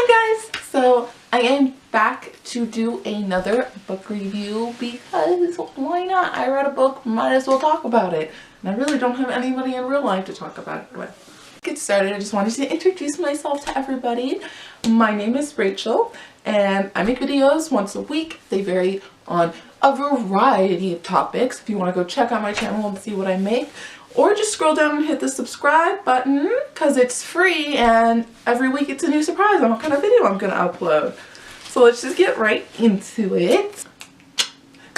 Hi guys! So I am back to do another book review because why not? I read a book, might as well talk about it. And I really don't have anybody in real life to talk about it with. Get started, I just wanted to introduce myself to everybody. My name is Rachel and I make videos once a week. They vary on a variety of topics. If you want to go check out my channel and see what I make, or just scroll down and hit the subscribe button because it's free and every week it's a new surprise on what kind of video I'm going to upload. So let's just get right into it.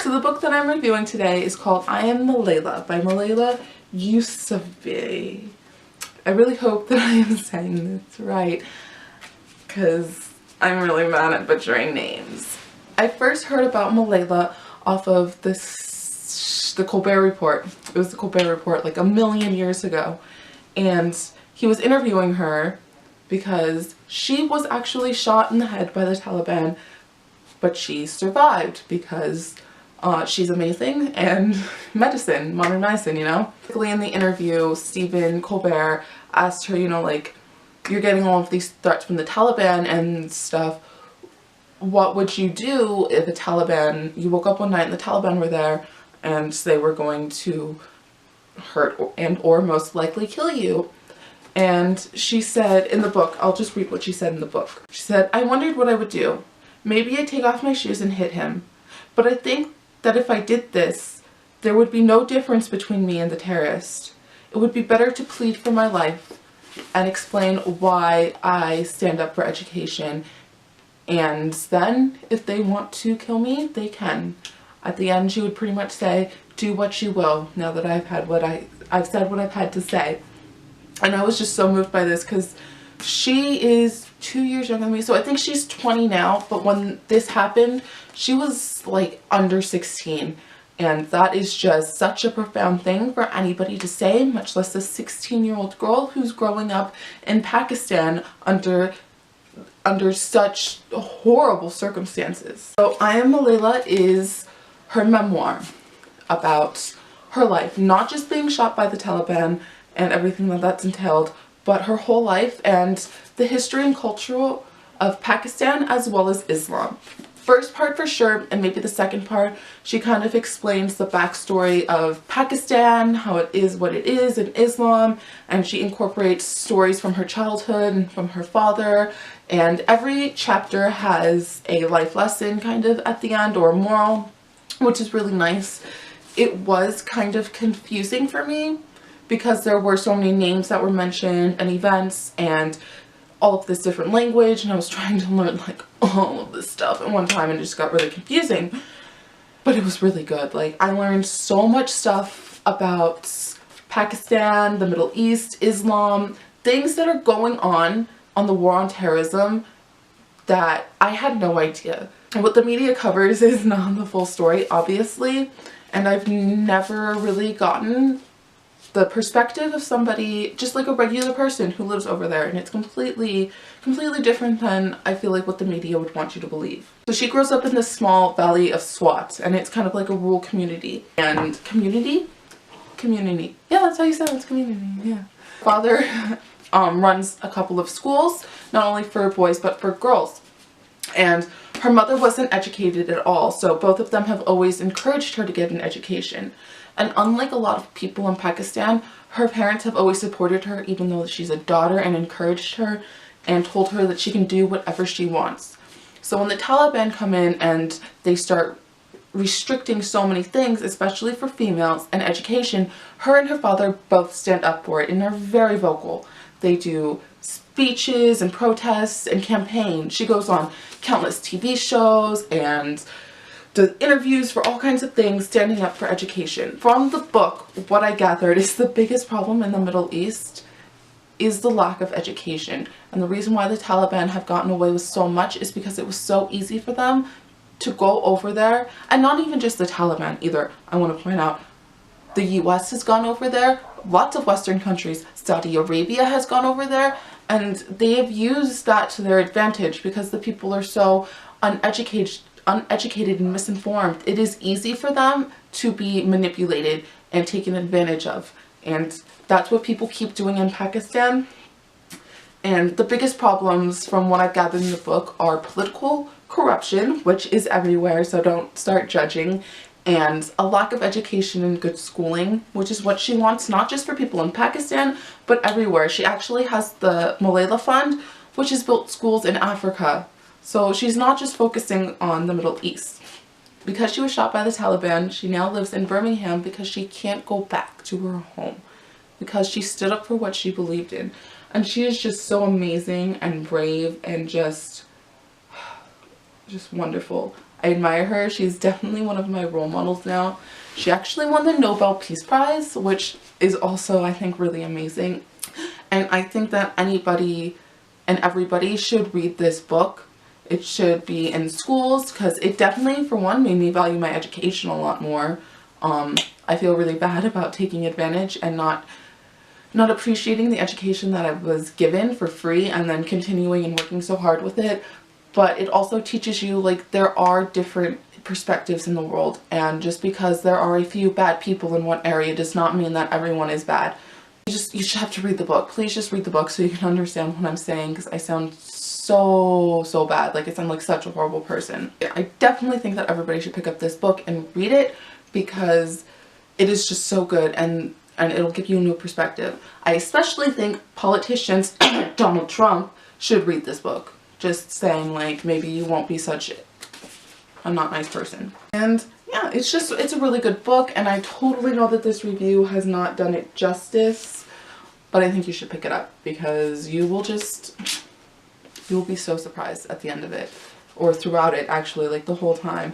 So the book that I'm reviewing today is called I Am Maylala by Maylala Yousafzai. I really hope that I am saying this right because I'm really mad at butchering names. I first heard about Maylala off of the Colbert Report. It was the Colbert Report like a million years ago, and he was interviewing her because she was actually shot in the head by the Taliban, but she survived because she's amazing and modern medicine, you know. In the interview, Stephen Colbert asked her, you know, like, you're getting all of these threats from the Taliban and stuff. What would you do if you woke up one night and the Taliban were there and they were going to hurt or most likely kill you? And she said in the book, I'll just read what she said in the book. She said, I wondered what I would do. Maybe I'd take off my shoes and hit him. But I think that if I did this, there would be no difference between me and the terrorist. It would be better to plead for my life and explain why I stand up for education. And then if they want to kill me, they can. At the end, she would pretty much say, do what you will, now that I've said what I've had to say. And I was just so moved by this because she is 2 years younger than me. So I think she's 20 now, but when this happened, she was like under 16. And that is just such a profound thing for anybody to say, much less a 16-year-old girl who's growing up in Pakistan under such horrible circumstances. So I Am Maylala is her memoir about her life, not just being shot by the Taliban and everything that's entailed, but her whole life and the history and culture of Pakistan as well as Islam. First part for sure, and maybe the second part, she kind of explains the backstory of Pakistan, how it is what it is in Islam, and she incorporates stories from her childhood and from her father, and every chapter has a life lesson kind of at the end, or a moral, which is really nice. It was kind of confusing for me because there were so many names that were mentioned and events and all of this different language, and I was trying to learn like all of this stuff at one time and it just got really confusing. But it was really good. Like, I learned so much stuff about Pakistan, the Middle East, Islam, things that are going on the war on terrorism that I had no idea. And what the media covers is not the full story, obviously, and I've never really gotten the perspective of somebody, just like a regular person who lives over there, and it's completely different than I feel like what the media would want you to believe. So she grows up in this small valley of Swat, and it's kind of like a rural community. And community? Yeah, that's how you say it, it's community, yeah. Father runs a couple of schools, not only for boys but for girls. And her mother wasn't educated at all, so both of them have always encouraged her to get an education. And unlike a lot of people in Pakistan, her parents have always supported her even though she's a daughter, and encouraged her and told her that she can do whatever she wants. So when the Taliban come in and they start restricting so many things, especially for females and education, her and her father both stand up for it and are very vocal. They do speeches and protests and campaigns. She goes on countless TV shows and does interviews for all kinds of things, standing up for education. From the book, what I gathered is the biggest problem in the Middle East is the lack of education. And the reason why the Taliban have gotten away with so much is because it was so easy for them to go over there. And not even just the Taliban either. I want to point out the US has gone over there. Lots of Western countries. Saudi Arabia has gone over there. And they have used that to their advantage because the people are so uneducated and misinformed. It is easy for them to be manipulated and taken advantage of. And that's what people keep doing in Pakistan. And the biggest problems from what I've gathered in the book are political corruption, which is everywhere, so don't start judging, and a lack of education and good schooling, which is what she wants, not just for people in Pakistan, but everywhere. She actually has the Maylala Fund, which has built schools in Africa. So she's not just focusing on the Middle East. Because she was shot by the Taliban, she now lives in Birmingham because she can't go back to her home. Because she stood up for what she believed in. And she is just so amazing and brave and just wonderful. I admire her. She's definitely one of my role models now. She actually won the Nobel Peace Prize, which is also, I think, really amazing. And I think that anybody and everybody should read this book. It should be in schools because it definitely, for one, made me value my education a lot more. I feel really bad about taking advantage and not appreciating the education that I was given for free and then continuing and working so hard with it. But it also teaches you, like, there are different perspectives in the world, and just because there are a few bad people in one area does not mean that everyone is bad. You should have to read the book. Please just read the book so you can understand what I'm saying, because I sound so bad. Like, I sound like such a horrible person. I definitely think that everybody should pick up this book and read it because it is just so good, and it'll give you a new perspective. I especially think politicians like Donald Trump should read this book. Just saying, like, maybe you won't be such a not nice person. And yeah, it's a really good book, and I totally know that this review has not done it justice, but I think you should pick it up because you will be so surprised at the end of it, or throughout it actually, like the whole time.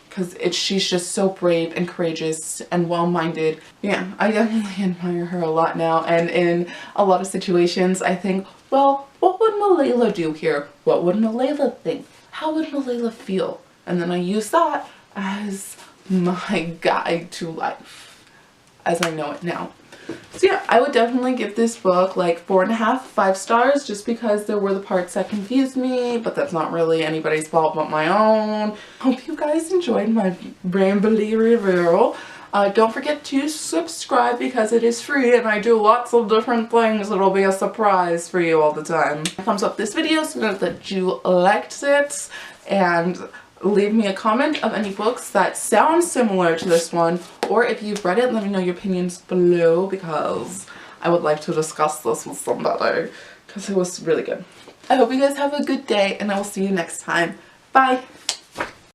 Because she's just so brave and courageous and well-minded. Yeah, I definitely admire her a lot now, and in a lot of situations I think, well, what would Maylala do here? What would Maylala think? How would Maylala feel? And then I use that as my guide to life as I know it now. So yeah, I would definitely give this book like 4.5, 5 stars, just because there were the parts that confused me, but that's not really anybody's fault but my own. Hope you guys enjoyed my rambly review. Don't forget to subscribe because it is free and I do lots of different things that'll be a surprise for you all the time. Thumbs up this video so that you liked it, and leave me a comment of any books that sound similar to this one, or if you've read it, let me know your opinions below because I would like to discuss this with somebody because it was really good. I hope you guys have a good day and I will see you next time. Bye!